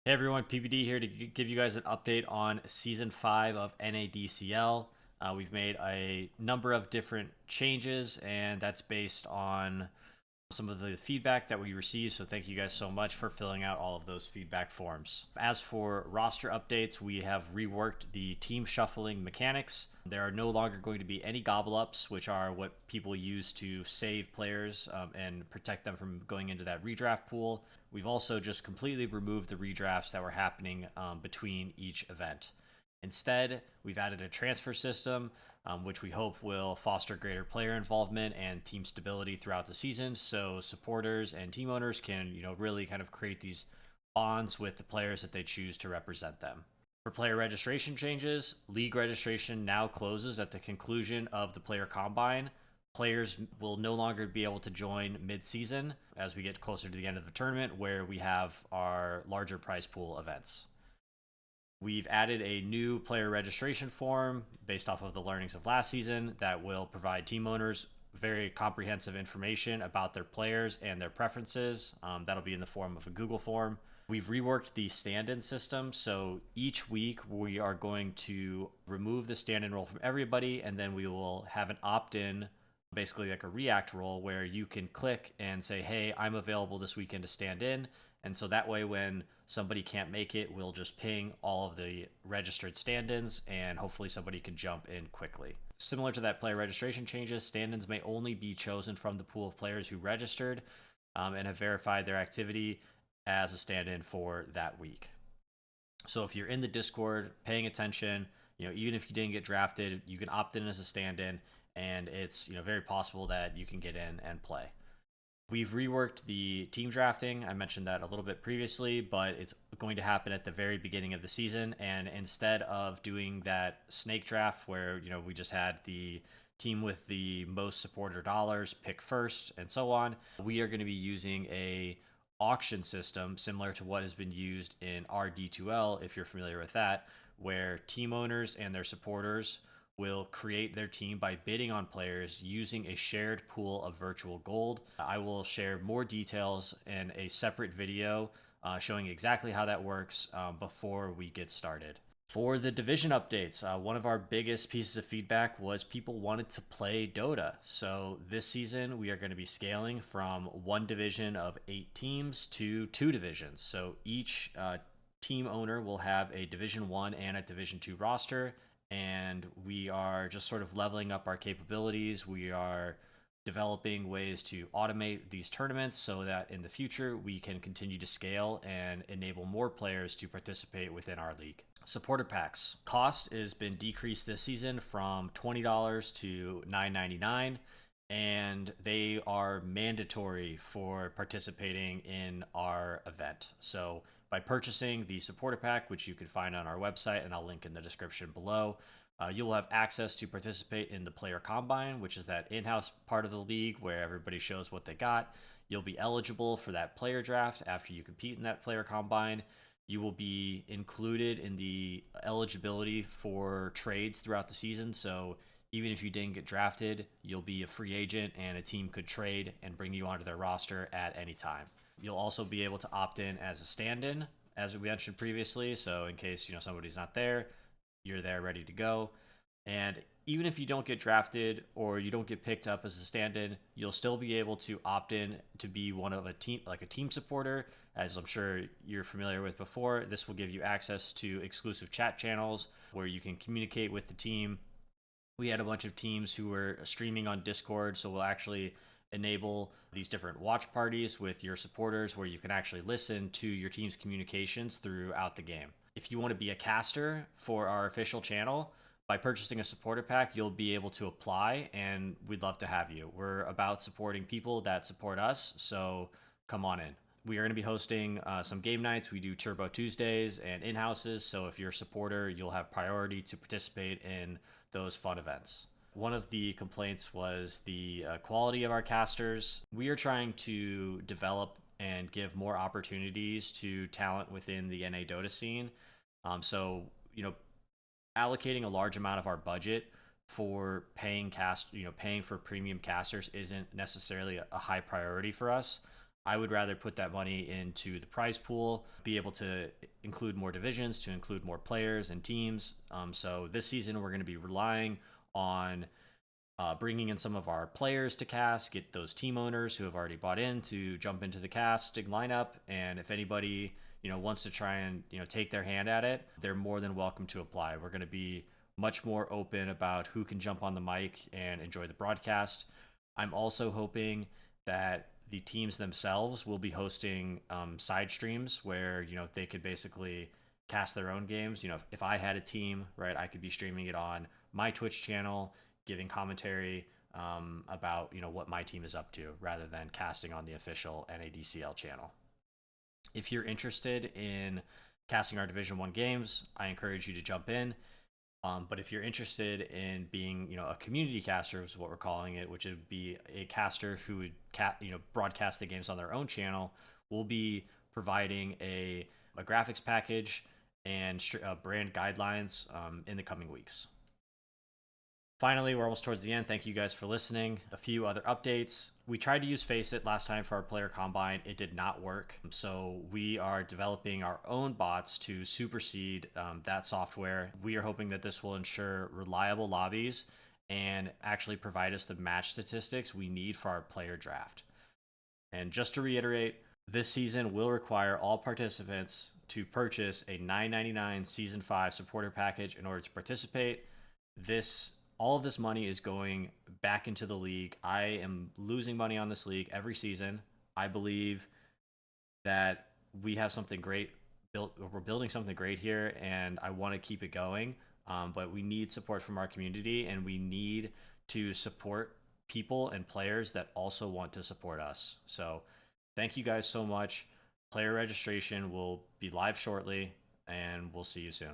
Hey everyone, PBD here to give you guys an update on Season 5 of NADCL. We've made a number of different changes, and that's based on some of the feedback that we received. So thank you guys so much for filling out all of those feedback forms. As for roster updates, we have reworked the team shuffling mechanics. There are no longer going to be any gobble ups, which are what people use to save players and protect them from going into that redraft pool. We've also just completely removed the redrafts that were happening between each event. Instead, we've added a transfer system, which we hope will foster greater player involvement and team stability throughout the season, so supporters and team owners can, really kind of create these bonds with the players that they choose to represent them. For player registration changes, league registration now closes at the conclusion of the player combine. Players will no longer be able to join mid-season as we get closer to the end of the tournament, where we have our larger prize pool events. We've added a new player registration form based off of the learnings of last season that will provide team owners very comprehensive information about their players and their preferences. That'll be in the form of a Google form. We've reworked the stand-in system, so each week we are going to remove the stand-in role from everybody, and then we will have an opt-in, basically like a React role, where you can click and say, hey, I'm available this weekend to stand in. And so that way, when somebody can't make it, we'll just ping all of the registered stand-ins, and hopefully somebody can jump in quickly. Similar to that player registration changes, stand-ins may only be chosen from the pool of players who registered and have verified their activity as a stand-in for that week. So if you're in the Discord paying attention, even if you didn't get drafted, you can opt in as a stand-in, and it's very possible that you can get in and play. We've reworked the team drafting. I mentioned that a little bit previously, but it's going to happen at the very beginning of the season. And instead of doing that snake draft where, we just had the team with the most supporter dollars pick first and so on, we are going to be using a auction system similar to what has been used in RD2L, if you're familiar with that, where team owners and their supporters will create their team by bidding on players using a shared pool of virtual gold. I will share more details in a separate video showing exactly how that works before we get started. For the division updates, one of our biggest pieces of feedback was people wanted to play Dota. So this season, we are going to be scaling from one division of 8 teams to 2 divisions. So each team owner will have a Division 1 and a Division 2 roster, and we are just sort of leveling up our capabilities. We are developing ways to automate these tournaments so that in the future we can continue to scale and enable more players to participate within our league. Supporter packs. Cost has been decreased this season from $20 to $9.99, and they are mandatory for participating in our event. So by purchasing the supporter pack, which you can find on our website, and I'll link in the description below, you will have access to participate in the player combine, which is that in-house part of the league where everybody shows what they got. You'll be eligible for that player draft after you compete in that player combine. You will be included in the eligibility for trades throughout the season. So even if you didn't get drafted, you'll be a free agent and a team could trade and bring you onto their roster at any time. You'll also be able to opt in as a stand-in, as we mentioned previously. So in case somebody's not there, you're there ready to go. And even if you don't get drafted or you don't get picked up as a stand-in, you'll still be able to opt in to be one of a team, like a team supporter, as I'm sure you're familiar with before. This will give you access to exclusive chat channels where you can communicate with the team. We had a bunch of teams who were streaming on Discord, so we'll actually enable these different watch parties with your supporters where you can actually listen to your team's communications throughout the game. If you want to be a caster for our official channel, by purchasing a supporter pack, you'll be able to apply, and we'd love to have you. We're about supporting people that support us, so come on in. We are going to be hosting some game nights. We do Turbo Tuesdays and in-houses, so if you're a supporter, you'll have priority to participate in those fun events. One of the complaints was the quality of our casters. We are trying to develop and give more opportunities to talent within the NA Dota scene. So, allocating a large amount of our budget for paying for premium casters isn't necessarily a high priority for us. I would rather put that money into the prize pool, be able to include more divisions, to include more players and teams. So this season, we're going to be relying on bringing in some of our players to cast, get those team owners who have already bought in to jump into the casting lineup. And if anybody wants to try and take their hand at it, they're more than welcome to apply. We're going to be much more open about who can jump on the mic and enjoy the broadcast. I'm also hoping that the teams themselves will be hosting side streams where they could basically cast their own games. If I had a team, right, I could be streaming it on my Twitch channel, giving commentary about what my team is up to, rather than casting on the official NADCL channel. If you're interested in casting our Division 1 games, I encourage you to jump in. But if you're interested in being, a community caster, is what we're calling it, which would be a caster who would broadcast the games on their own channel, we'll be providing a graphics package and brand guidelines in the coming weeks. Finally, we're almost towards the end. Thank you guys for listening. A few other updates. We tried to use Faceit last time for our player combine. It did not work. So we are developing our own bots to supersede that software. We are hoping that this will ensure reliable lobbies and actually provide us the match statistics we need for our player draft. And just to reiterate, this season will require all participants to purchase a $9.99 Season 5 supporter package in order to participate. All of this money is going back into the league. I am losing money on this league every season. I believe that we have something great built. We're building something great here, and I want to keep it going. But we need support from our community, and we need to support people and players that also want to support us. So thank you guys so much. Player registration will be live shortly, and we'll see you soon.